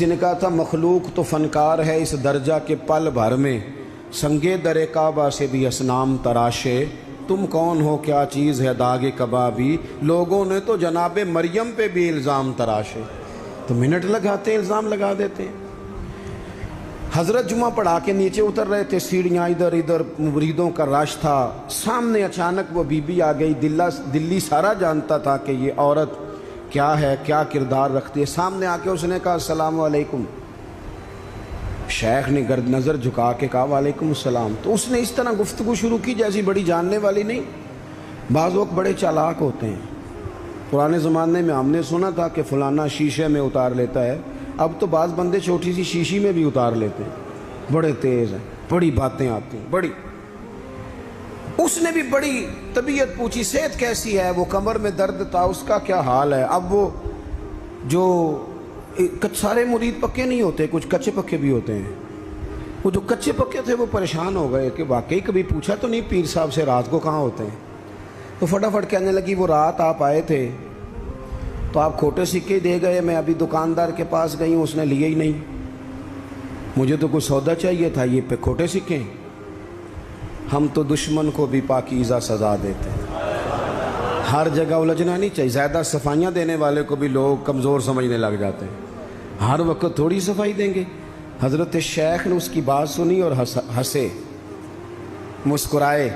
کسی نے کہا تھا مخلوق تو فنکار ہے اس درجہ کے پل بھر میں، سنگے در کعبہ سے بھی اصنام تراشے، تم کون ہو کیا چیز ہے داغ کبابی، لوگوں نے تو جناب مریم پہ بھی الزام تراشے۔ تو منٹ لگاتے ہیں، الزام لگا دیتے ہیں۔ حضرت جمعہ پڑھا کے نیچے اتر رہے تھے، سیڑھیاں ادھر ادھر، مریدوں کا رش تھا، سامنے اچانک وہ بی بی آ گئی۔ دلی سارا جانتا تھا کہ یہ عورت کیا ہے، کیا کردار رکھتی ہے۔ سامنے آ کے اس نے کہا السلام علیکم۔ شیخ نے گرد نظر جھکا کے کہا وعلیکم السلام۔ تو اس نے اس طرح گفتگو شروع کی جیسی بڑی جاننے والی نہیں۔ بعض لوگ بڑے چالاک ہوتے ہیں۔ پرانے زمانے میں ہم نے سنا تھا کہ فلانا شیشے میں اتار لیتا ہے، اب تو بعض بندے چھوٹی سی شیشی میں بھی اتار لیتے ہیں، بڑے تیز ہیں، بڑی باتیں آتی ہیں، بڑی۔ اس نے بھی بڑی طبیعت پوچھی، صحت کیسی ہے؟ وہ کمر میں درد تھا، اس کا کیا حال ہے؟ اب وہ جو سارے مرید پکے نہیں ہوتے، کچھ کچے پکے بھی ہوتے ہیں۔ وہ جو کچے پکے تھے وہ پریشان ہو گئے کہ واقعی کبھی پوچھا تو نہیں پیر صاحب سے رات کو کہاں ہوتے ہیں؟ تو فٹافٹ کہنے لگی وہ رات آپ آئے تھے تو آپ کھوٹے سکے دے گئے، میں ابھی دکاندار کے پاس گئی ہوں، اس نے لیے ہی نہیں، مجھے تو کوئی سودا چاہیے تھا، یہ پہ کھوٹے سکے۔ ہم تو دشمن کو بھی پاکیزہ سزا دیتے ہیں۔ ہر جگہ الجھنا نہیں چاہیے، زیادہ صفائیاں دینے والے کو بھی لوگ کمزور سمجھنے لگ جاتے ہیں۔ ہر وقت تھوڑی صفائی دیں گے۔ حضرت شیخ نے اس کی بات سنی اور ہنسے، مسکرائے،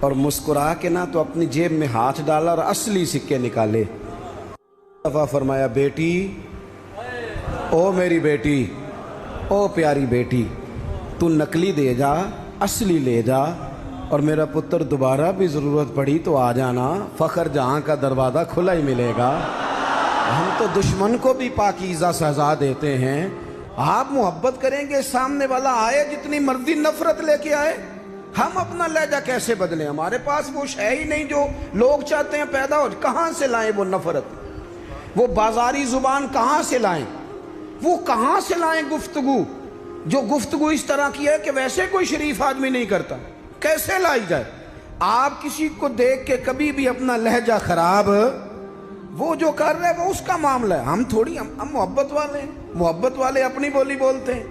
اور مسکرا کے نہ تو اپنی جیب میں ہاتھ ڈالا اور اصلی سکے نکالے۔ دفعہ فرمایا بیٹی، او میری بیٹی، او پیاری بیٹی، تو نقلی دے جا، اصلی لے جا، اور میرا پتر دوبارہ بھی ضرورت پڑی تو آ جانا، فخر جہاں کا دروازہ کھلا ہی ملے گا۔ ہم تو دشمن کو بھی پاکیزہ سزا دیتے ہیں۔ آپ محبت کریں گے، سامنے والا آئے جتنی مرضی نفرت لے کے آئے، ہم اپنا لہجہ کیسے بدلیں؟ ہمارے پاس وہ ہے ہی نہیں جو لوگ چاہتے ہیں پیدا ہو۔ کہاں سے لائیں وہ نفرت، وہ بازاری زبان کہاں سے لائیں؟ وہ کہاں سے لائیں گفتگو جو گفتگو اس طرح کی ہے کہ ویسے کوئی شریف آدمی نہیں کرتا؟ کیسے لائی جائے؟ آپ کسی کو دیکھ کے کبھی بھی اپنا لہجہ خراب، وہ جو کر رہے وہ اس کا معاملہ ہے، ہم تھوڑی، ہم محبت والے ہیں، محبت والے اپنی بولی بولتے ہیں۔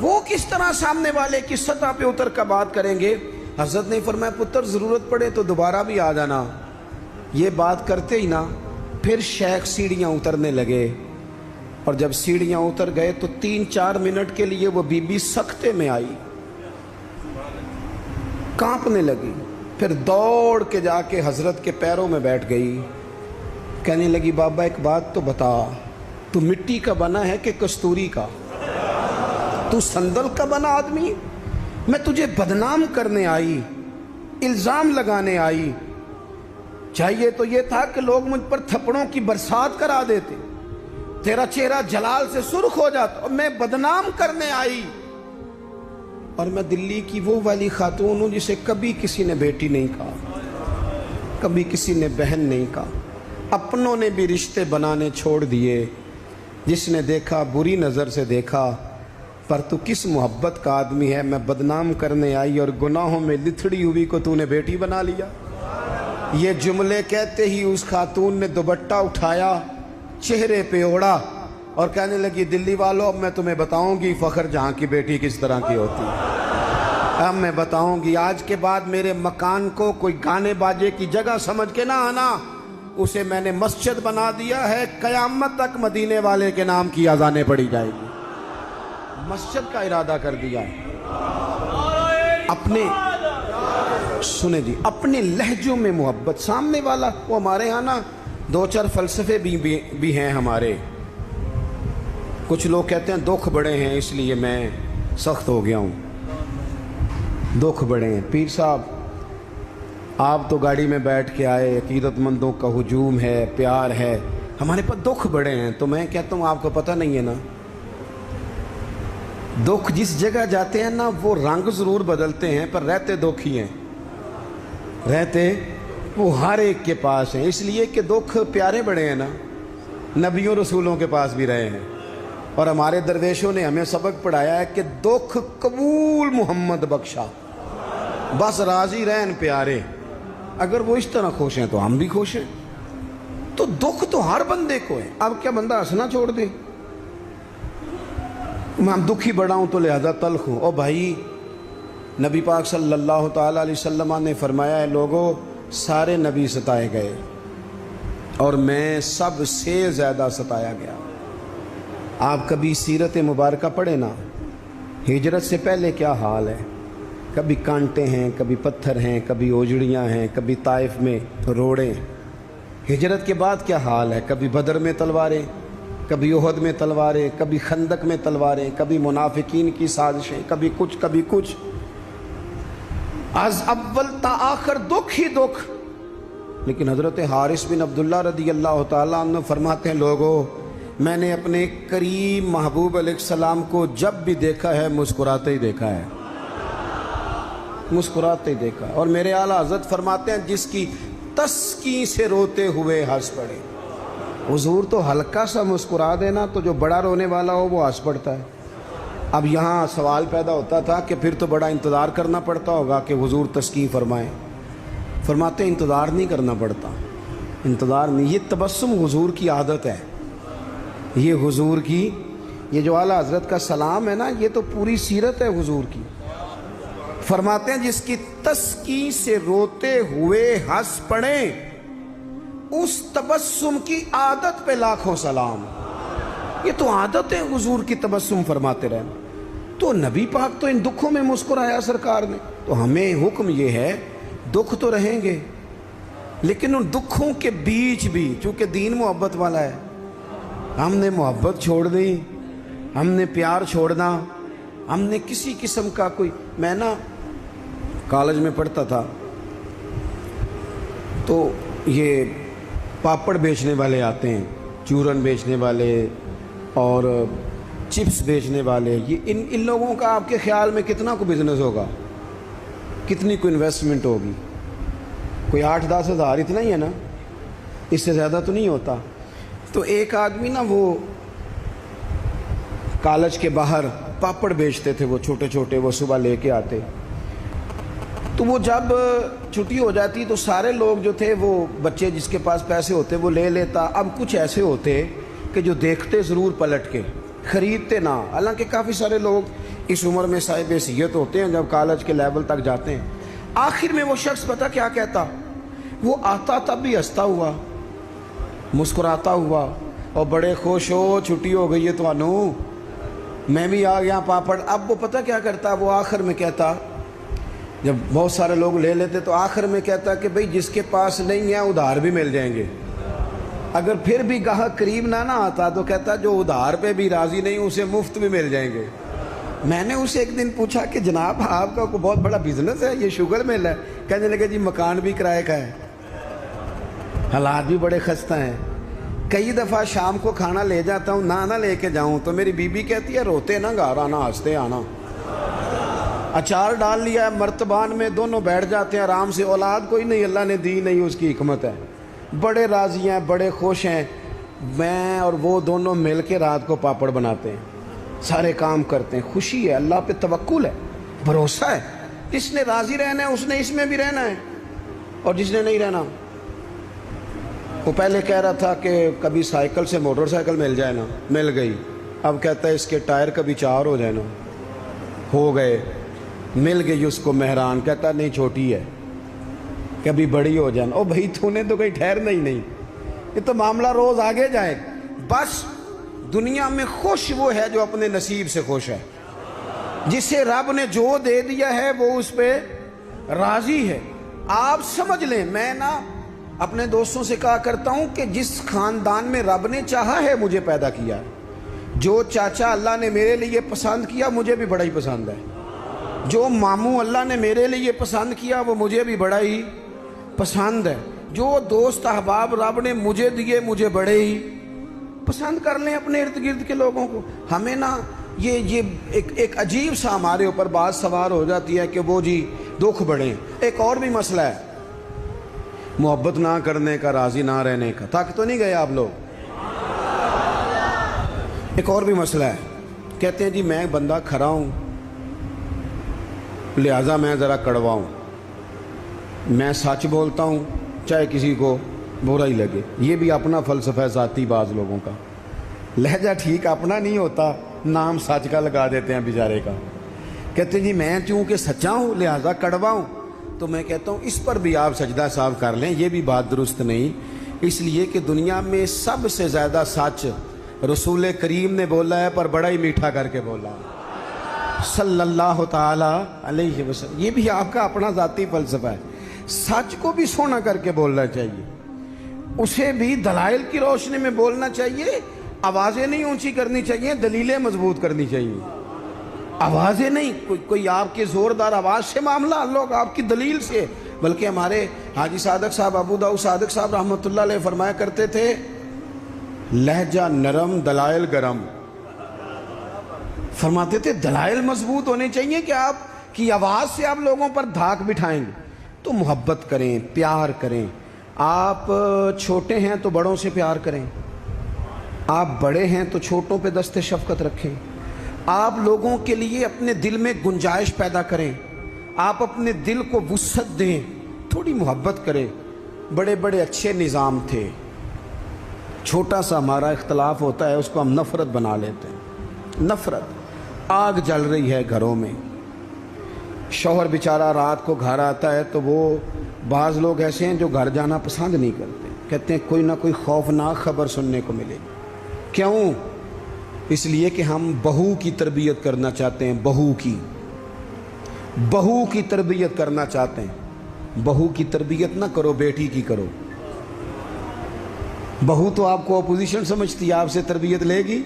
وہ کس طرح سامنے والے کی سطح پہ اتر کر بات کریں گے؟ حضرت نے فرمایا پتر ضرورت پڑے تو دوبارہ بھی آ جانا۔ یہ بات کرتے ہی نا پھر شیخ سیڑھیاں اترنے لگے، اور جب سیڑھیاں اتر گئے تو 3-4 منٹ کے لیے وہ بی بی سکتے میں آئی، کانپنے لگی، پھر دوڑ کے جا کے حضرت کے پیروں میں بیٹھ گئی، کہنے لگی بابا ایک بات تو بتا، تو مٹی کا بنا ہے کہ کستوری کا؟ تو صندل کا بنا آدمی؟ میں تجھے بدنام کرنے آئی، الزام لگانے آئی، چاہیے تو یہ تھا کہ لوگ مجھ پر تھپڑوں کی برسات کرا دیتے، تیرا چہرہ جلال سے سرخ ہو جاتا، اور میں بدنام کرنے آئی۔ اور میں دلی کی وہ والی خاتون ہوں جسے کبھی کسی نے بیٹی نہیں کہا، کبھی کسی نے بہن نہیں کہا، اپنوں نے بھی رشتے بنانے چھوڑ دیے، جس نے دیکھا بری نظر سے دیکھا، پر تو کس محبت کا آدمی ہے، میں بدنام کرنے آئی اور گناہوں میں لتھڑی ہوئی کو تو نے بیٹی بنا لیا۔ یہ جملے کہتے ہی اس خاتون نے دوپٹہ اٹھایا، چہرے پہ اوڑا، اور کہنے لگی دلی والوں اب میں تمہیں بتاؤں گی فخر جہاں کی بیٹی کس طرح کی ہوتی ہے، اب میں بتاؤں گی۔ آج کے بعد میرے مکان کو کوئی گانے باجے کی جگہ سمجھ کے نہ آنا، اسے میں نے مسجد بنا دیا ہے، قیامت تک مدینے والے کے نام کی اذانیں پڑھی جائے گی، مسجد کا ارادہ کر دیا ہے۔ اپنے سنیں جی، اپنے لہجوں میں محبت، سامنے والا وہ ہمارے ہاں نا 2-4 فلسفے بھی ہیں ہمارے۔ کچھ لوگ کہتے ہیں دکھ بڑے ہیں اس لیے میں سخت ہو گیا ہوں، دکھ بڑے ہیں۔ پیر صاحب آپ تو گاڑی میں بیٹھ کے آئے، عقیدت مندوں کا ہجوم ہے، پیار ہے، ہمارے پاس دکھ بڑے ہیں، تو میں کہتا ہوں آپ کو پتہ نہیں ہے نا، دکھ جس جگہ جاتے ہیں نا وہ رنگ ضرور بدلتے ہیں پر رہتے دکھ ہی ہیں، رہتے وہ ہر ایک کے پاس ہیں، اس لیے کہ دکھ پیارے بڑے ہیں نا، نبیوں رسولوں کے پاس بھی رہے ہیں، اور ہمارے درویشوں نے ہمیں سبق پڑھایا ہے کہ دکھ قبول محمد بخشا، بس راضی رہن پیارے، اگر وہ اس طرح خوش ہیں تو ہم بھی خوش ہیں۔ تو دکھ تو ہر بندے کو ہے، اب کیا بندہ ہنسنا چھوڑ دے؟ میں دکھی بڑا ہوں تو لہذا تلخ ہوں۔ او بھائی، نبی پاک صلی اللہ تعالیٰ علیہ وسلم نے فرمایا ہے لوگوں سارے نبی ستائے گئے اور میں سب سے زیادہ ستایا گیا۔ آپ کبھی سیرت مبارکہ پڑھیں نا، ہجرت سے پہلے کیا حال ہے، کبھی کانٹے ہیں، کبھی پتھر ہیں، کبھی اوجڑیاں ہیں، کبھی طائف میں روڑیں۔ ہجرت کے بعد کیا حال ہے، کبھی بدر میں تلواریں، کبھی احد میں تلواریں، کبھی خندق میں تلواریں، کبھی منافقین کی سازشیں، کبھی کچھ از اول تا آخر دکھ ہی دکھ۔ لیکن حضرت حارث بن عبداللہ رضی اللہ تعالیٰ عنہ فرماتے ہیں لوگوں میں نے اپنے کریم محبوب علیہ السلام کو جب بھی دیکھا ہے مسکراتے ہی دیکھا ہے، مسکراتے ہی دیکھا۔ اور میرے اعلیٰ حضرت فرماتے ہیں جس کی تسکین سے روتے ہوئے ہنس پڑے۔ حضور تو ہلکا سا مسکرا دینا تو جو بڑا رونے والا ہو وہ ہنس پڑتا ہے۔ اب یہاں سوال پیدا ہوتا تھا کہ پھر تو بڑا انتظار کرنا پڑتا ہوگا کہ حضور تسکین فرمائیں۔ فرماتے ہیں انتظار نہیں کرنا پڑتا، انتظار نہیں، یہ تبسم حضور کی عادت ہے، یہ حضور کی، یہ جو اعلیٰ حضرت کا سلام ہے نا، یہ تو پوری سیرت ہے حضور کی۔ فرماتے ہیں جس کی تسکین سے روتے ہوئے ہنس پڑیں اس تبسم کی عادت پہ لاکھوں سلام۔ یہ تو عادت ہے حضور کی تبسم فرماتے رہنا۔ تو نبی پاک تو ان دکھوں میں مسکرایا سرکار نے، تو ہمیں حکم یہ ہے دکھ تو رہیں گے لیکن ان دکھوں کے بیچ بھی، چونکہ دین محبت والا ہے، ہم نے محبت چھوڑ دی، ہم نے پیار چھوڑنا، ہم نے کسی قسم کا کوئی، میں نا کالج میں پڑھتا تھا تو یہ پاپڑ بیچنے والے آتے ہیں، چورن بیچنے والے اور چپس بیچنے والے، یہ ان لوگوں کا آپ کے خیال میں کتنا کو بزنس ہوگا، کتنی کو انویسٹمنٹ ہوگی؟ کوئی 8-10 ہزار اتنا ہی ہے نا، اس سے زیادہ تو نہیں ہوتا۔ تو ایک آدمی نا وہ کالج کے باہر پاپڑ بیچتے تھے، وہ چھوٹے چھوٹے، وہ صبح لے کے آتے، تو وہ جب چھٹی ہو جاتی تو سارے لوگ جو تھے، وہ بچے جس کے پاس پیسے ہوتے وہ لے لیتا۔ اب کچھ ایسے ہوتے کہ جو دیکھتے ضرور پلٹ کے، خریدتے نہ، حالانکہ کافی سارے لوگ اس عمر میں صاحب حیثیت ہوتے ہیں جب کالج کے لیول تک جاتے ہیں۔ آخر میں وہ شخص پتہ کیا کہتا، وہ آتا تب بھی ہنستا ہوا، مسکراتا ہوا، اور بڑے خوش ہو چھٹی ہو گئی ہے تو انو میں بھی آ گیا پاپڑ۔ اب وہ پتہ کیا کرتا، وہ آخر میں کہتا، جب بہت سارے لوگ لے لیتے تو آخر میں کہتا کہ بھئی جس کے پاس نہیں ہے ادھار بھی مل جائیں گے۔ اگر پھر بھی گاہک قریب نہ آتا تو کہتا جو ادھار پہ بھی راضی نہیں اسے مفت بھی مل جائیں گے۔ میں نے اسے ایک دن پوچھا کہ جناب آپ کا کوئی بہت بڑا بزنس ہے، یہ شوگر مل ہے؟ کہنے لگے جی مکان بھی کرائے کا ہے، حالات بھی بڑے خستہ ہیں، کئی دفعہ شام کو کھانا لے جاتا ہوں، نہ لے کے جاؤں تو میری بیوی کہتی ہے روتے نہ گھر آنا، ہنستے آنا۔ اچار ڈال لیا ہے مرتبان میں، دونوں بیٹھ جاتے ہیں آرام سے، اولاد کوئی نہیں اللہ نے دی نہیں، اس کی حکمت ہے، بڑے راضی ہیں، بڑے خوش ہیں۔ میں اور وہ دونوں مل کے رات کو پاپڑ بناتے ہیں، سارے کام کرتے ہیں، خوشی ہے، اللہ پہ توکل ہے، بھروسہ ہے، جس نے راضی رہنا ہے اس نے اس میں بھی رہنا ہے، اور جس نے نہیں رہنا، وہ پہلے کہہ رہا تھا کہ کبھی سائیکل سے موٹر سائیکل مل جائے نا، مل گئی، اب کہتا ہے اس کے ٹائر کبھی 4 ہو جائے نا، ہو گئے، مل گئی اس کو مہران، کہتا نہیں چھوٹی ہے کبھی بڑی ہو جائے نا۔ او بھائی تو نے تو کہیں ٹھہرنا ہی نہیں، یہ تو معاملہ روز آگے جائے۔ بس دنیا میں خوش وہ ہے جو اپنے نصیب سے خوش ہے، جسے رب نے جو دے دیا ہے وہ اس پہ راضی ہے۔ آپ سمجھ لیں، میں نا اپنے دوستوں سے کہا کرتا ہوں کہ جس خاندان میں رب نے چاہا ہے مجھے پیدا کیا ہے، جو چاچا اللہ نے میرے لیے پسند کیا مجھے بھی بڑا ہی پسند ہے، جو ماموں اللہ نے میرے لیے پسند کیا وہ مجھے بھی بڑا ہی پسند ہے، جو دوست احباب رب نے مجھے دیے مجھے بڑے ہی پسند کر لیں اپنے ارد گرد کے لوگوں کو۔ ہمیں نا یہ ایک عجیب سا ہمارے اوپر بات سوار ہو جاتی ہے کہ وہ جی دکھ بڑھیں۔ ایک اور بھی مسئلہ ہے محبت نہ کرنے کا، راضی نہ رہنے کا، تھک تو نہیں گئے آپ لوگ؟ ایک اور بھی مسئلہ ہے، کہتے ہیں جی میں بندہ کھرا ہوں لہٰذا میں ذرا کڑوا ہوں، میں سچ بولتا ہوں چاہے کسی کو برا ہی لگے۔ یہ بھی اپنا فلسفہ ذاتی، بعض لوگوں کا لہجہ ٹھیک اپنا نہیں ہوتا نام سچ کا لگا دیتے ہیں بیچارے کا. کہتے ہیں جی میں چونکہ سچا ہوں لہذا کڑوا ہوں. تو میں کہتا ہوں اس پر بھی آپ سجدہ صاحب کر لیں, یہ بھی بات درست نہیں. اس لیے کہ دنیا میں سب سے زیادہ سچ رسول کریم نے بولا ہے, پر بڑا ہی میٹھا کر کے بولا صلی اللہ تعالی علیہ وسلم. یہ بھی آپ کا اپنا ذاتی فلسفہ ہے. سچ کو بھی سونا کر کے بولنا چاہیے, اسے بھی دلائل کی روشنی میں بولنا چاہیے. آوازیں نہیں اونچی کرنی چاہیے, دلیلیں مضبوط کرنی چاہیے. آوازیں نہیں, کوئی آپ کے زوردار آواز سے معاملہ, لوگ آپ کی دلیل سے. بلکہ ہمارے حاجی صادق صاحب, ابو داؤد صادق صاحب رحمۃ اللہ علیہ فرمایا کرتے تھے لہجہ نرم دلائل گرم. فرماتے تھے دلائل مضبوط ہونے چاہیے کہ آپ کی آواز سے آپ لوگوں پر دھاک بٹھائیں گے. تو محبت کریں, پیار کریں. آپ چھوٹے ہیں تو بڑوں سے پیار کریں, آپ بڑے ہیں تو چھوٹوں پہ دست شفقت رکھیں. آپ لوگوں کے لیے اپنے دل میں گنجائش پیدا کریں, آپ اپنے دل کو وسعت دیں, تھوڑی محبت کریں. بڑے بڑے اچھے نظام تھے, چھوٹا سا ہمارا اختلاف ہوتا ہے اس کو ہم نفرت بنا لیتے ہیں. نفرت, آگ جل رہی ہے گھروں میں, شوہر بیچارہ رات کو گھر آتا ہے تو وہ بعض لوگ ایسے ہیں جو گھر جانا پسند نہیں کرتے, کہتے ہیں کوئی نہ کوئی خوفناک خبر سننے کو ملے. کیوں؟ اس لیے کہ ہم بہو کی تربیت کرنا چاہتے ہیں, بہو کی تربیت کرنا چاہتے ہیں. بہو کی تربیت نہ کرو, بیٹی کی کرو. بہو تو آپ کو اپوزیشن سمجھتی ہے, آپ سے تربیت لے گی.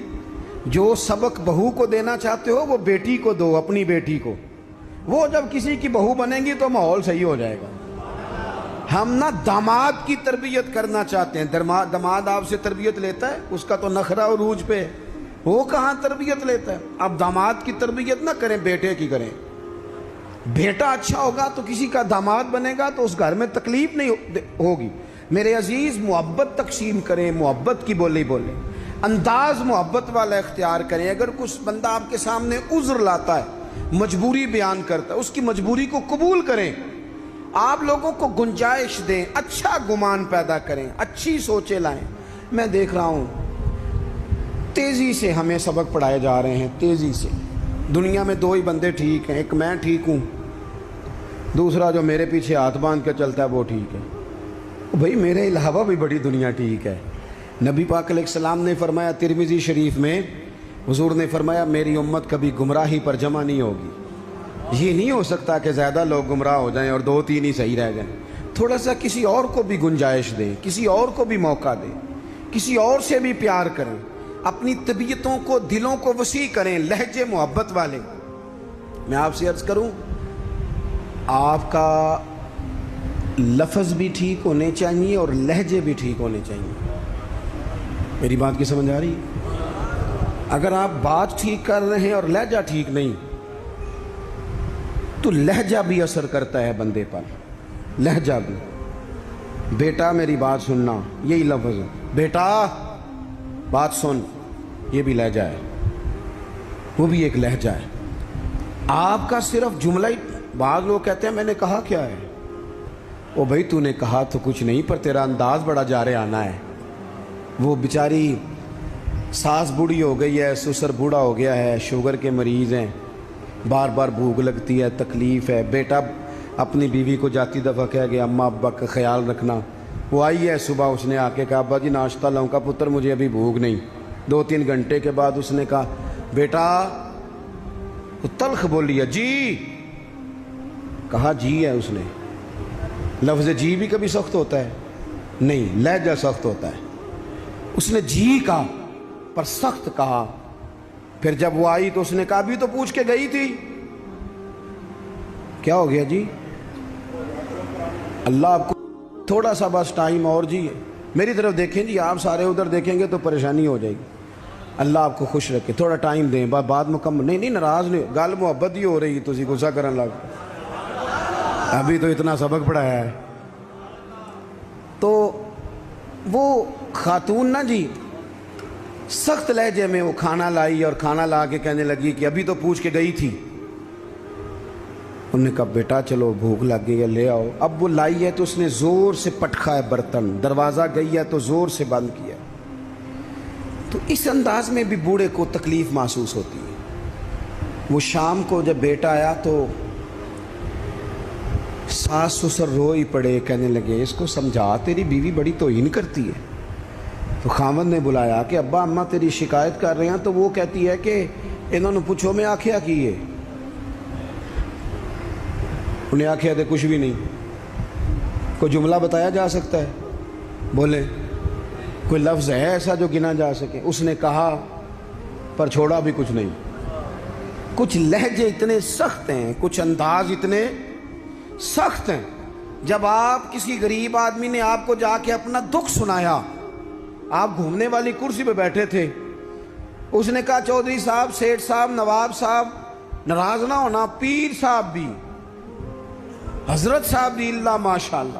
جو سبق بہو کو دینا چاہتے ہو وہ بیٹی کو دو, اپنی بیٹی کو. وہ جب کسی کی بہو بنے گی تو ماحول صحیح ہو جائے گا. ہم نہ داماد کی تربیت کرنا چاہتے ہیں. داماد آپ سے تربیت لیتا ہے, اس کا تو نخرہ عروج پہ, وہ کہاں تربیت لیتا ہے. اب داماد کی تربیت نہ کریں, بیٹے کی کریں. بیٹا اچھا ہوگا تو کسی کا داماد بنے گا تو اس گھر میں تکلیف نہیں ہوگی. میرے عزیز, محبت تقسیم کریں, محبت کی بولی بولیں, انداز محبت والا اختیار کریں. اگر کچھ بندہ آپ کے سامنے عذر لاتا ہے, مجبوری بیان کرتا ہے, اس کی مجبوری کو قبول کریں. آپ لوگوں کو گنجائش دیں, اچھا گمان پیدا کریں, اچھی سوچیں لائیں. میں دیکھ رہا ہوں تیزی سے ہمیں سبق پڑھائے جا رہے ہیں, تیزی سے. دنیا میں دو ہی بندے ٹھیک ہیں, ایک میں ٹھیک ہوں, دوسرا جو میرے پیچھے ہاتھ باندھ کے چلتا ہے وہ ٹھیک ہے. بھئی میرے علاوہ بھی بڑی دنیا ٹھیک ہے. نبی پاک علیہ السلام نے فرمایا ترمذی شریف میں, حضور نے فرمایا میری امت کبھی گمراہی پر جمع نہیں ہوگی. یہ نہیں ہو سکتا کہ زیادہ لوگ گمراہ ہو جائیں اور 2-3 ہی صحیح رہ جائیں. تھوڑا سا کسی اور کو بھی گنجائش دیں, کسی اور کو بھی موقع دیں, کسی اور سے بھی پیار کریں. اپنی طبیعتوں کو, دلوں کو وسیع کریں, لہجے محبت والے. میں آپ سے عرض کروں, آپ کا لفظ بھی ٹھیک ہونے چاہیے اور لہجے بھی ٹھیک ہونے چاہیے. میری بات کی سمجھ آ رہی ہے؟ اگر آپ بات ٹھیک کر رہے ہیں اور لہجہ ٹھیک نہیں تو لہجہ بھی اثر کرتا ہے بندے پر, لہجہ بھی. بیٹا میری بات سننا, یہی لفظ ہے, بیٹا بات سن, یہ بھی لہجہ ہے, وہ بھی ایک لہجہ ہے. آپ کا صرف جملہ ہی, بعض لوگ کہتے ہیں میں نے کہا کیا ہے. او بھائی تو نے کہا تو کچھ نہیں, پر تیرا انداز بڑا جارے آنا ہے. وہ بیچاری ساس بوڑھی ہو گئی ہے, سسر بوڑھا ہو گیا ہے, شوگر کے مریض ہیں, بار بار بھوک لگتی ہے, تکلیف ہے. بیٹا اپنی بیوی کو جاتی دفعہ کہہ گیا اماں ابا کا خیال رکھنا. وہ آئی ہے صبح, اس نے آ کے کہا ابا جی ناشتہ لاؤں کا پتر, مجھے ابھی بھوک نہیں. 2-3 گھنٹے کے بعد اس نے کہا بیٹا, تلخ بولی ہے, جی. کہا جی ہے اس نے. لفظ جی بھی کبھی سخت ہوتا ہے نہیں, لہجہ سخت ہوتا ہے. اس نے جی کہا پر سخت کہا. پھر جب وہ آئی تو اس نے کہا بھی تو پوچھ کے گئی تھی. کیا ہو گیا جی؟ اللہ آپ کو تھوڑا سا بس ٹائم اور جی, میری طرف دیکھیں جی, آپ سارے ادھر دیکھیں گے تو پریشانی ہو جائے گی. اللہ آپ کو خوش رکھے, تھوڑا ٹائم دیں, بات مکمل نہیں ناراض نہیں, گل محبت ہی ہو رہی, تسی غصہ کرن لگ, ابھی تو اتنا سبق پڑھایا ہے. تو وہ خاتون نا جی سخت لہجے میں وہ کھانا لائی اور کھانا لا کے کہنے لگی کہ ابھی تو پوچھ کے گئی تھی. انہوں نے کہا بیٹا چلو بھوک لگ گئی ہے لے آؤ. اب وہ لائی ہے تو اس نے زور سے پٹکا ہے برتن, دروازہ گئی ہے تو زور سے بند کیا. تو اس انداز میں بھی بوڑھے کو تکلیف محسوس ہوتی ہے۔ وہ شام کو جب بیٹا آیا تو ساس سسر رو ہی پڑے، کہنے لگے اس کو سمجھا، تیری بیوی بڑی توہین کرتی ہے۔ تو خاوند نے بلایا کہ ابا اماں تیری شکایت کر رہے ہیں، تو وہ کہتی ہے کہ انہوں نے پوچھو میں آکھیا کی ہے، انہیں آکھیا تھے کچھ بھی نہیں۔ کوئی جملہ بتایا جا سکتا ہے؟ بولے کوئی لفظ ہے ایسا جو گنا جا سکے؟ اس نے کہا پر چھوڑا بھی کچھ نہیں۔ کچھ لہجے اتنے سخت ہیں، کچھ انداز اتنے سخت ہیں۔ جب آپ کسی غریب آدمی نے آپ کو جا کے اپنا دکھ سنایا، آپ گھومنے والی کرسی پہ بیٹھے تھے، اس نے کہا چودھری صاحب، سیٹھ صاحب، نواب صاحب ناراض نہ ہونا، پیر صاحب بھی، حضرت صاحب بھی، اللہ ماشاءاللہ،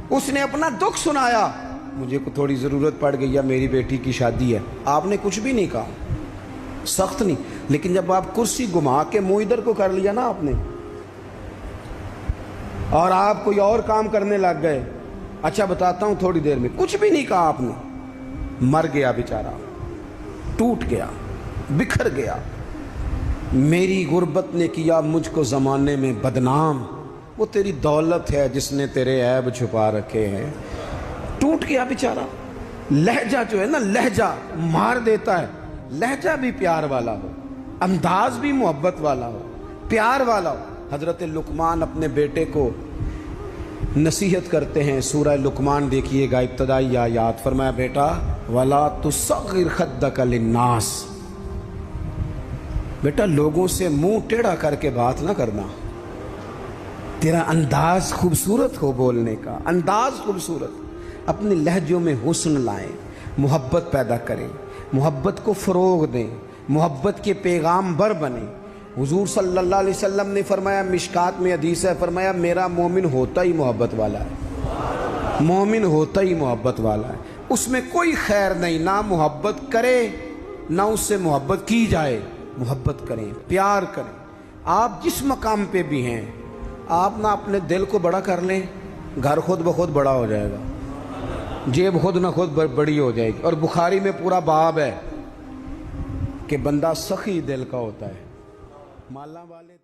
اس نے اپنا دکھ سنایا، مجھے کو تھوڑی ضرورت پڑ گئی ہے، میری بیٹی کی شادی ہے، آپ نے کچھ بھی نہیں کہا، سخت نہیں۔ لیکن جب آپ کرسی گھما کے منہ ادھر کو کر لیا نا آپ نے، اور آپ کوئی اور کام کرنے لگ گئے، اچھا بتاتا ہوں، تھوڑی دیر میں کچھ بھی نہیں کہا آپ نے، مر گیا بیچارہ، ٹوٹ گیا، بکھر گیا۔ میری غربت نے کیا مجھ کو زمانے میں بدنام، وہ تیری دولت ہے جس نے تیرے عیب چھپا رکھے ہیں۔ ٹوٹ گیا بیچارہ۔ لہجہ جو ہے نا، لہجہ مار دیتا ہے۔ لہجہ بھی پیار والا ہو، انداز بھی محبت والا ہو، پیار والا ہو۔ حضرت لقمان اپنے بیٹے کو نصیحت کرتے ہیں، سورہ لقمان دیکھیے گا، ابتدائی آیات، فرمایا بیٹا وَلَا تُصَغِّرْ خَدَّكَ لِلنَّاسِ، بیٹا لوگوں سے منہ ٹیڑھا کر کے بات نہ کرنا، تیرا انداز خوبصورت ہو، بولنے کا انداز خوبصورت، اپنے لہجوں میں حسن لائیں، محبت پیدا کریں، محبت کو فروغ دیں، محبت کے پیغام بر بنیں۔ حضور صلی اللہ علیہ وسلم نے فرمایا، مشکات میں حدیث ہے، فرمایا میرا مومن ہوتا ہی محبت والا ہے، مومن ہوتا ہی محبت والا ہے، اس میں کوئی خیر نہیں، نہ محبت کرے نہ اس سے محبت کی جائے۔ محبت کریں، پیار کریں۔ آپ جس مقام پہ بھی ہیں، آپ نہ اپنے دل کو بڑا کر لیں، گھر خود بخود بڑا ہو جائے گا، جیب خود نہ خود بڑی ہو جائے گی۔ اور بخاری میں پورا باب ہے کہ بندہ سخی دل کا ہوتا ہے، مالا والے